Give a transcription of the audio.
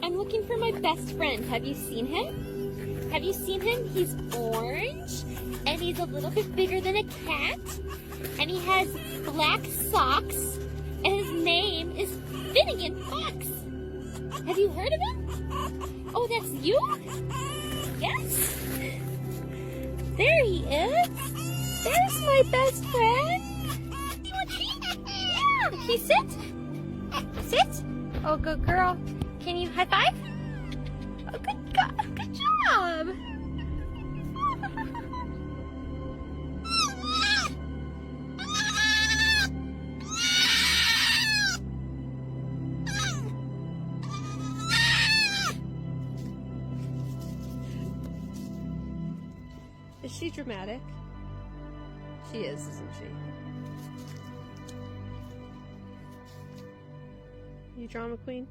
I'm looking for my best friend. Have you seen him? Have you seen him? He's orange, and he's a little bit bigger than a cat, and he has black socks, and his name is Finnegan Fox. Have you heard of him? Oh, that's you? Yes? There he is. There's my best friend. You want to eat? Yeah. Can you sit? Sit. Oh, good girl. Can you high five? Oh, good job. Is she dramatic? She is, isn't she? You drama queen?